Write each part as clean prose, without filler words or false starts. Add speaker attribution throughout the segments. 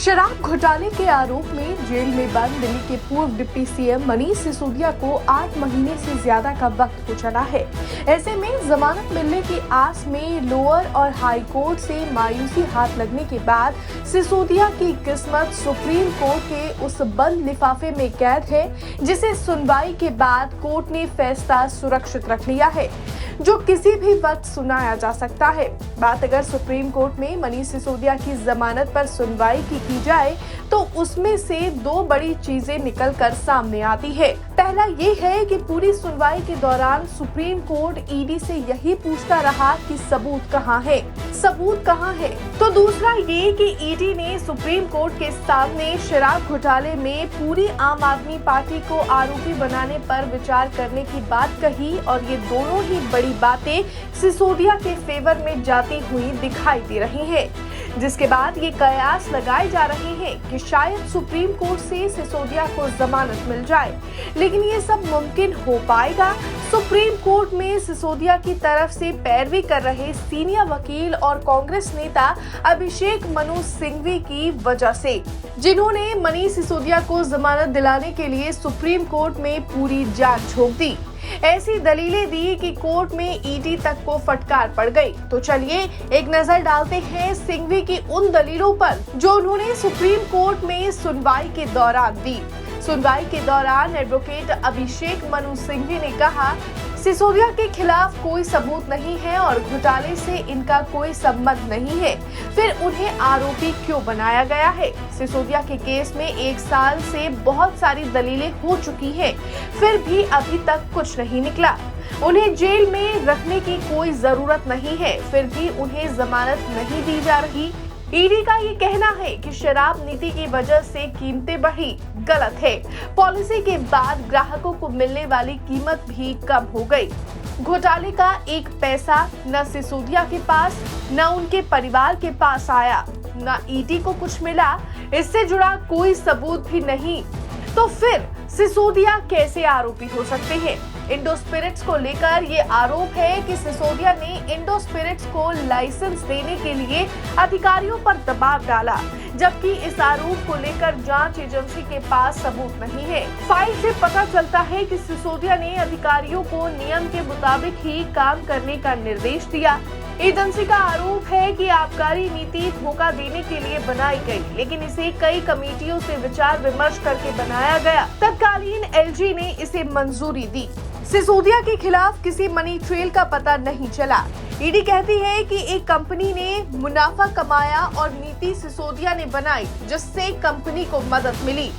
Speaker 1: शराब घोटाले के आरोप में जेल में बंद दिल्ली के पूर्व डिप्टी सीएम मनीष सिसोदिया को 8 महीने से ज्यादा का वक्त हो चला है। ऐसे में जमानत मिलने की आस में लोअर और हाई कोर्ट से मायूसी हाथ लगने के बाद सिसोदिया की किस्मत सुप्रीम कोर्ट के उस बंद लिफाफे में कैद है, जिसे सुनवाई के बाद कोर्ट ने फैसला सुरक्षित रख लिया है, जो किसी भी वक्त सुनाया जा सकता है। बात अगर सुप्रीम कोर्ट में मनीष सिसोदिया की जमानत पर सुनवाई की जाए तो उसमें से दो बड़ी चीजें निकलकर सामने आती है। पहला ये है कि पूरी सुनवाई के दौरान सुप्रीम कोर्ट ईडी से यही पूछता रहा कि सबूत कहाँ है, सबूत कहाँ है। तो दूसरा ये कि ईडी ने सुप्रीम कोर्ट के सामने शराब घोटाले में पूरी आम आदमी पार्टी को आरोपी बनाने पर विचार करने की बात कही, और ये दोनों ही बड़ी बातें सिसोदिया के फेवर में जाती हुई दिखाई दे रही है, जिसके बाद ये कयास लगाए जा रहे हैं कि शायद सुप्रीम कोर्ट से सिसोदिया को जमानत मिल जाए। लेकिन ये सब मुमकिन हो पाएगा सुप्रीम कोर्ट में सिसोदिया की तरफ से पैरवी कर रहे सीनियर वकील और कांग्रेस नेता अभिषेक मनु सिंघवी की वजह से, जिन्होंने मनीष सिसोदिया को जमानत दिलाने के लिए सुप्रीम कोर्ट में पूरी जान झोंक दी। ऐसी दलीलें दी कि कोर्ट में ईडी तक को फटकार पड़ गई। तो चलिए एक नजर डालते हैं सिंघवी की उन दलीलों पर जो उन्होंने सुप्रीम कोर्ट में सुनवाई के दौरान दी। सुनवाई के दौरान एडवोकेट अभिषेक मनु सिंघवी ने कहा, सिसोदिया के खिलाफ कोई सबूत नहीं है और घोटाले से इनका कोई संबंध नहीं है, फिर उन्हें आरोपी क्यों बनाया गया है? सिसोदिया के केस में 1 साल से बहुत सारी दलीलें हो चुकी हैं, फिर भी अभी तक कुछ नहीं निकला। उन्हें जेल में रखने की कोई जरूरत नहीं है, फिर भी उन्हें जमानत नहीं दी जा रही। ईडी का ये कहना है कि शराब नीति की वजह से कीमतें बढ़ी, गलत है। पॉलिसी के बाद ग्राहकों को मिलने वाली कीमत भी कम हो गई। घोटाले का 1 पैसा न सिसोदिया के पास न उनके परिवार के पास आया, न ईडी को कुछ मिला, इससे जुड़ा कोई सबूत भी नहीं। तो फिर सिसोदिया कैसे आरोपी हो सकते हैं? इंडो स्पिरिट्स को लेकर ये आरोप है कि सिसोदिया ने इंडो स्पिरिट्स को लाइसेंस देने के लिए अधिकारियों पर दबाव डाला, जबकि इस आरोप को लेकर जांच एजेंसी के पास सबूत नहीं है। फाइल से पता चलता है कि सिसोदिया ने अधिकारियों को नियम के मुताबिक ही काम करने का निर्देश दिया। एजेंसी का आरोप है कि आबकारी नीति धोखा देने के लिए बनाई गई, लेकिन इसे कई कमेटियों से विचार विमर्श करके बनाया गया। तत्कालीन एलजी ने इसे मंजूरी दी। सिसोदिया के खिलाफ किसी मनी ट्रेल का पता नहीं चला। ईडी कहती है कि एक कंपनी ने मुनाफा कमाया और नीति सिसोदिया ने बनाई, जिससे कंपनी को मदद मिली।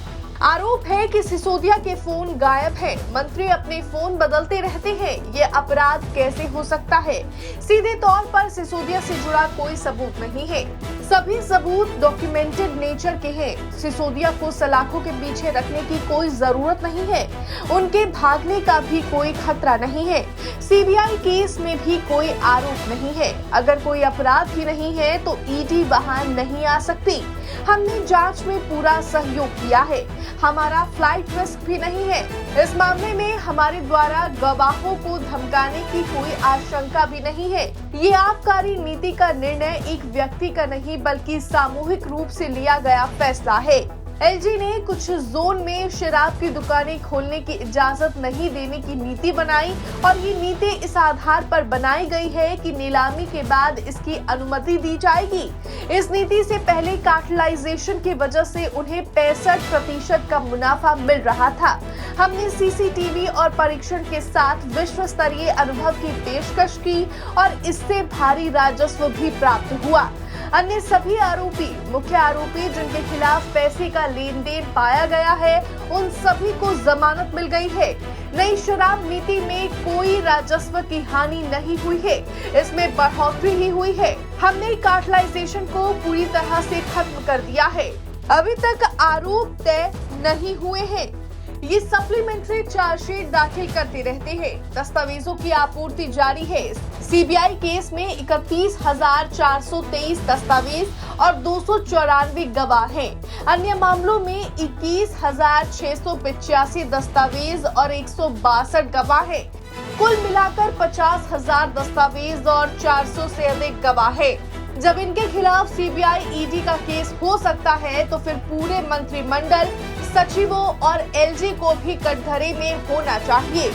Speaker 1: आरोप है कि सिसोदिया के फोन गायब हैं, मंत्री अपने फोन बदलते रहते हैं। ये अपराध कैसे हो सकता है? सीधे तौर पर सिसोदिया से जुड़ा कोई सबूत नहीं है। सभी सबूत डॉक्यूमेंटेड नेचर के हैं। सिसोदिया को सलाखों के पीछे रखने की कोई जरूरत नहीं है। उनके भागने का भी कोई खतरा नहीं है। सीबीआई केस में भी कोई आरोप नहीं है। अगर कोई अपराध ही नहीं है तो ईडी वहां नहीं आ सकती। हमने जांच में पूरा सहयोग किया है। हमारा फ्लाइट रिस्क भी नहीं है। इस मामले में हमारे द्वारा गवाहों को धमकाने की कोई आशंका भी नहीं है। ये आबकारी नीति का निर्णय एक व्यक्ति का नहीं बल्कि सामूहिक रूप से लिया गया फैसला है। एलजी ने कुछ जोन में शराब की दुकानें खोलने की इजाजत नहीं देने की नीति बनाई, और ये नीति इस आधार पर बनाई गई है कि नीलामी के बाद इसकी अनुमति दी जाएगी। इस नीति से पहले कार्टेलाइजेशन की वजह से उन्हें 65% का मुनाफा मिल रहा था। हमने सीसीटीवी और परीक्षण के साथ विश्व स्तरीय अनुभव की पेशकश की और इससे भारी राजस्व भी प्राप्त हुआ। अन्य सभी आरोपी, मुख्य आरोपी जिनके खिलाफ पैसे का लेन देन पाया गया है, उन सभी को जमानत मिल गई है। नई शराब नीति में कोई राजस्व की हानि नहीं हुई है, इसमें बढ़ोतरी ही हुई है। हमने कार्टेलाइजेशन को पूरी तरह से खत्म कर दिया है। अभी तक आरोप तय नहीं हुए हैं। ये सप्लीमेंट्री चार्जशीट दाखिल करते रहते हैं। दस्तावेजों की आपूर्ति जारी है। सीबीआई केस में 31,423 दस्तावेज और 294 गवाह हैं। अन्य मामलों में 21,685 दस्तावेज और 162 गवाह हैं। कुल मिलाकर 50,000 दस्तावेज और 400 से अधिक गवाह हैं। जब इनके खिलाफ सीबीआई ईडी का केस हो सकता है तो फिर पूरे मंत्रिमंडल, सचिवों और एलजी को भी कटघरे में होना चाहिए।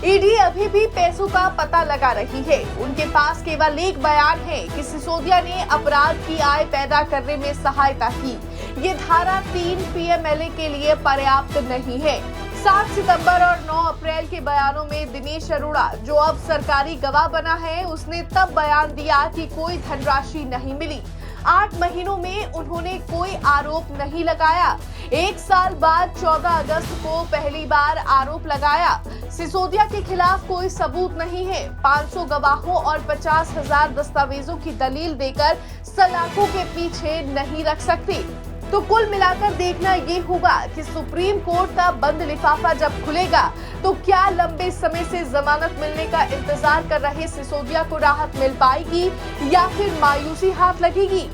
Speaker 1: ईडी अभी भी पैसों का पता लगा रही है। उनके पास केवल एक बयान है कि सिसोदिया ने अपराध की आय पैदा करने में सहायता की। ये धारा 3 पीएमएलए के लिए पर्याप्त नहीं है। 7 सितंबर और 9 अप्रैल के बयानों में दिनेश अरोड़ा, जो अब सरकारी गवाह बना है, उसने तब बयान दिया कि कोई धनराशि नहीं मिली। 8 महीनों में उन्होंने कोई आरोप नहीं लगाया। 1 साल बाद 14 अगस्त को पहली बार आरोप लगाया। सिसोदिया के खिलाफ कोई सबूत नहीं है। 500 गवाहों और 50,000 दस्तावेजों की दलील देकर सलाखों के पीछे नहीं रख सकते। तो कुल मिलाकर देखना ये होगा कि सुप्रीम कोर्ट का बंद लिफाफा जब खुलेगा तो क्या लंबे समय से जमानत मिलने का इंतजार कर रहे सिसोदिया को राहत मिल पाएगी या फिर मायूसी हाथ लगेगी।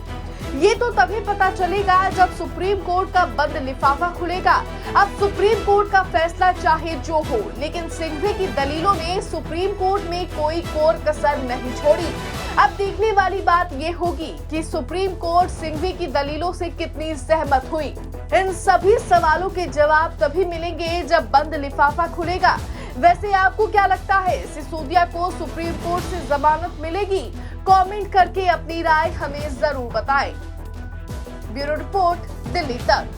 Speaker 1: ये तो तभी पता चलेगा जब सुप्रीम कोर्ट का बंद लिफाफा खुलेगा। अब सुप्रीम कोर्ट का फैसला चाहे जो हो, लेकिन सिंघवी की दलीलों ने सुप्रीम कोर्ट में कोई कोर कसर नहीं छोड़ी। अब देखने वाली बात ये होगी कि सुप्रीम कोर्ट सिंघवी की दलीलों से कितनी सहमत हुई। इन सभी सवालों के जवाब तभी मिलेंगे जब बंद लिफाफा खुलेगा। वैसे आपको क्या लगता है, सिसोदिया को सुप्रीम कोर्ट से जमानत मिलेगी? कमेंट करके अपनी राय हमें जरूर बताएं। ब्यूरो रिपोर्ट, दिल्ली तक।